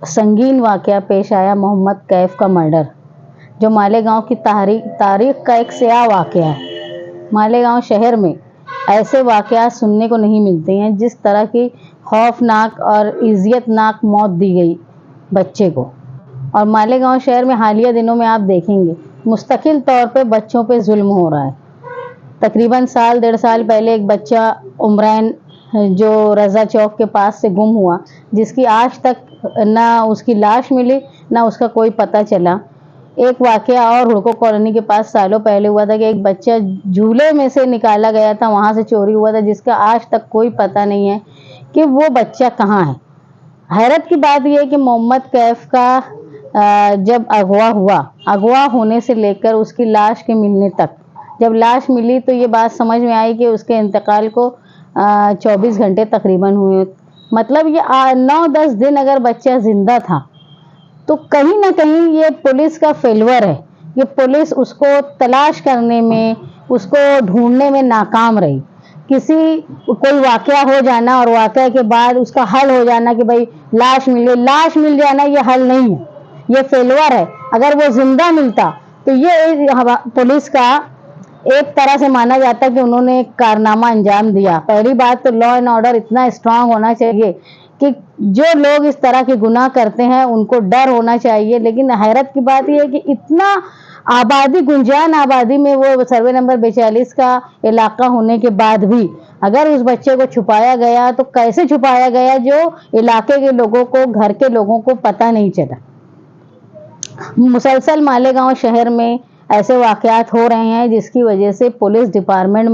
संगीन वाकया पेश आया मोहम्मद कैफ का मर्डर, जो मालेगांव की तारीख का एक स्याह वाकया है। मालेगांव शहर में ऐसे वाकयात सुनने को नहीं मिलते हैं। जिस तरह की खौफनाक और इज़्ज़तनाक मौत दी गई बच्चे को, और मालेगांव शहर में हालिया दिनों में आप देखेंगे मुस्तकिल तौर पे बच्चों पे जुल्म हो रहा है। तकरीबन साल 1.5 साल पहले एक बच्चा उमरैन जो रजा चौक के पास से गुम हुआ, जिसकी आज तक ना उसकी लाश मिली ना उसका कोई पता चला। एक वाकया और हुड़को कॉलोनी के पास सालों पहले हुआ था कि एक बच्चा झूले में से निकाला गया था, वहां से चोरी हुआ था, जिसका आज तक कोई पता नहीं है कि वो बच्चा कहाँ है। हैरत की बात यह है कि मोहम्मद कैफ का जब अगवा होने से लेकर उसकी लाश के मिलने तक, जब लाश मिली तो ये बात समझ में आई कि उसके इंतकाल को 24 घंटे तकरीबन हुए। मतलब ये 9-10 दिन अगर बच्चा जिंदा था तो कहीं ना कहीं ये पुलिस का फेल्योर है। ये पुलिस उसको तलाश करने में, उसको ढूंढने में नाकाम रही। कोई वाकया हो जाना और वाकया के बाद उसका हल हो जाना कि भाई लाश मिल जाना, ये हल नहीं है, ये फेल्योर है। अगर वो जिंदा मिलता तो ये पुलिस का एक तरह से माना जाता कि उन्होंने एक कारनामा अंजाम दिया। पहली बात तो लॉ एंड ऑर्डर इतना स्ट्रांग होना चाहिए कि जो लोग इस तरह के गुनाह करते हैं उनको डर होना चाहिए। लेकिन हैरत की बात यह है कि इतना आबादी, गुंजान आबादी में वो सर्वे नंबर 42 का इलाका होने के बाद भी अगर उस बच्चे को छुपाया गया तो कैसे छुपाया गया, जो इलाके के लोगों को, घर के लोगों को पता नहीं चला। मुसलसल मालेगांव शहर में ऐसे वाकयात हो रहे हैं जिसकी वजह से पुलिस डिपार्टमेंट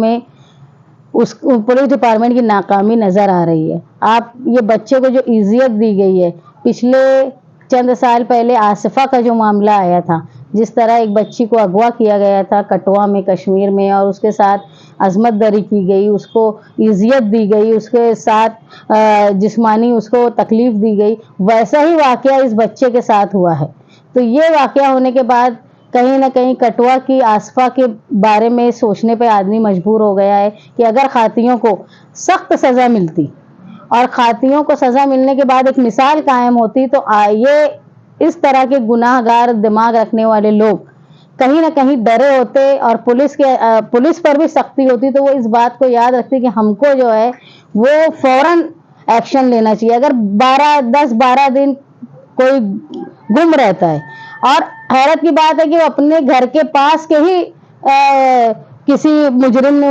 की नाकामी नजर आ रही है। आप ये बच्चे को जो इज्जत दी गई है, पिछले चंद साल पहले आसिफा का जो मामला आया था, जिस तरह एक बच्ची को अगवा किया गया था कटवा में, कश्मीर में, और उसके साथ अजमत दरी की गई, उसको इज्जत दी गई, उसके साथ जिस्मानी उसको तकलीफ दी गई, वैसा ही वाकया इस बच्चे के साथ हुआ है। तो ये वाकया होने के बाद कहीं ना कहीं कटवा की आसफा के बारे में सोचने पे आदमी मजबूर हो गया है कि अगर खातियों को सख्त सजा मिलती और खातियों को सजा मिलने के बाद एक मिसाल कायम होती तो ये इस तरह के गुनाहगार दिमाग रखने वाले लोग कहीं ना कहीं डरे होते और पुलिस पर भी सख्ती होती, तो वो इस बात को याद रखती कि हमको जो है वो फौरन एक्शन लेना चाहिए। अगर 10-12 दिन कोई गुम रहता है, और हैरत की बात है कि वो अपने घर के पास के ही किसी मुजरिम ने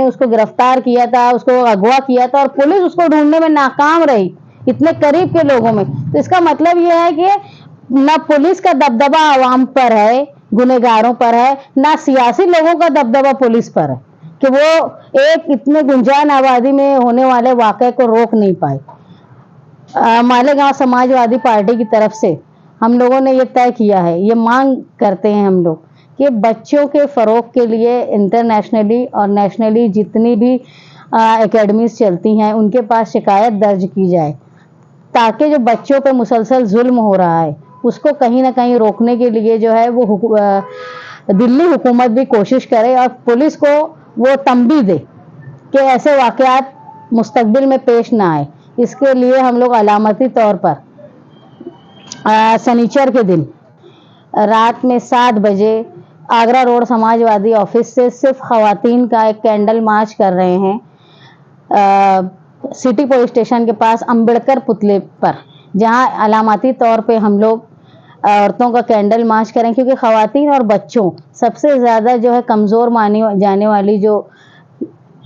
उसको गिरफ्तार किया था, उसको अगवा किया था, और पुलिस उसको ढूंढने में नाकाम रही इतने करीब के लोगों में। तो इसका मतलब यह है कि ना पुलिस का दबदबा आवाम पर है, गुनहगारों पर है, ना सियासी लोगों का दबदबा पुलिस पर है कि वो एक इतने गुंजान आबादी में होने वाले वाकये को रोक नहीं पाए। मालेगांव समाजवादी पार्टी की तरफ से हम लोगों ने ये तय किया है, ये मांग करते हैं हम लोग कि बच्चों के फ़रोग के लिए इंटरनेशनली और नेशनली जितनी भी एकेडमीज चलती हैं उनके पास शिकायत दर्ज की जाए, ताकि जो बच्चों पे मुसलसल जुल्म हो रहा है उसको कहीं ना कहीं रोकने के लिए जो है वो दिल्ली हुकूमत भी कोशिश करे और पुलिस को वो तंबीह दे कि ऐसे वाकयात मुस्तकबिल में पेश ना आए। इसके लिए हम लोग अलामती तौर पर शनिचर के दिन रात में 7 बजे आगरा रोड समाजवादी ऑफिस से सिर्फ खवातीन का एक कैंडल मार्च कर रहे हैं सिटी पुलिस स्टेशन के पास अम्बेडकर पुतले पर, जहां अलामती तौर पे हम लोग औरतों का कैंडल मार्च करें, क्योंकि खवातीन और बच्चों सबसे ज़्यादा जो है कमज़ोर मानी जाने वाली जो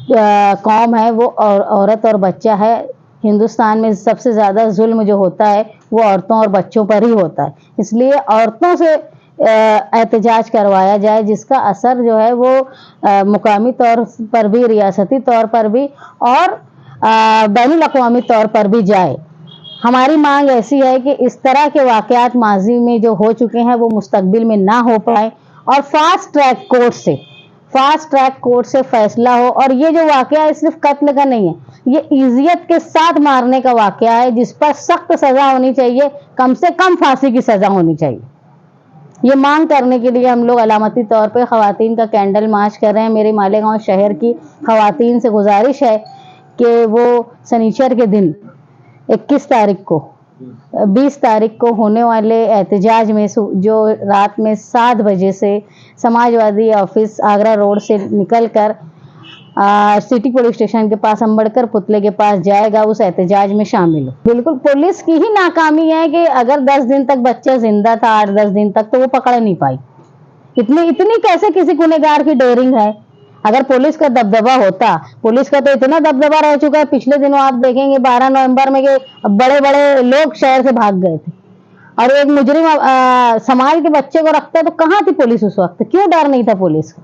कौम है वो औरत और बच्चा है। हिंदुस्तान में सबसे ज़्यादा जुल्म जो होता है वो औरतों और बच्चों पर ही होता है, इसलिए औरतों से एहतजाज करवाया जाए, जिसका असर जो है वो मुकामी तौर पर भी, रियासती तौर पर भी और बैनुल अक़वामी तौर पर भी जाए। हमारी मांग ऐसी है कि इस तरह के वाकयात माजी में जो हो चुके हैं वो मुस्तकबिल में ना हो पाए और फास्ट ट्रैक कोर्ट से फैसला हो। और ये जो वाकया है सिर्फ कत्ल का नहीं है, ये इज़्ज़त के साथ मारने का वाकया है, जिस पर सख्त सजा होनी चाहिए, कम से कम फांसी की सजा होनी चाहिए। ये मांग करने के लिए हम लोग अलामती तौर पे खवातीन का कैंडल मार्च कर रहे हैं। मेरे मालेगांव शहर की खवातीन से गुजारिश है कि वो शनिचर के दिन 21 तारीख को 20 तारीख को होने वाले एहतजाज में जो रात में 7 बजे से समाजवादी ऑफिस आगरा रोड से निकलकर सिटी पुलिस स्टेशन के पास अम्बेडकर पुतले के पास जाएगा, उस एहतजाज में शामिल हो। बिल्कुल पुलिस की ही नाकामी है कि अगर 10 दिन तक बच्चा जिंदा था, 8-10 दिन तक, तो वो पकड़ नहीं पाई। इतनी कैसे किसी गुनहगार की डेयरिंग है। अगर पुलिस का दबदबा होता, पुलिस का तो इतना दबदबा रह चुका है, पिछले दिनों आप देखेंगे 12 नवंबर में कि बड़े बड़े लोग शहर से भाग गए थे और एक मुजरिम समाज के बच्चे को रखता, तो कहाँ थी पुलिस उस वक्त? क्यों डर नहीं था पुलिस का?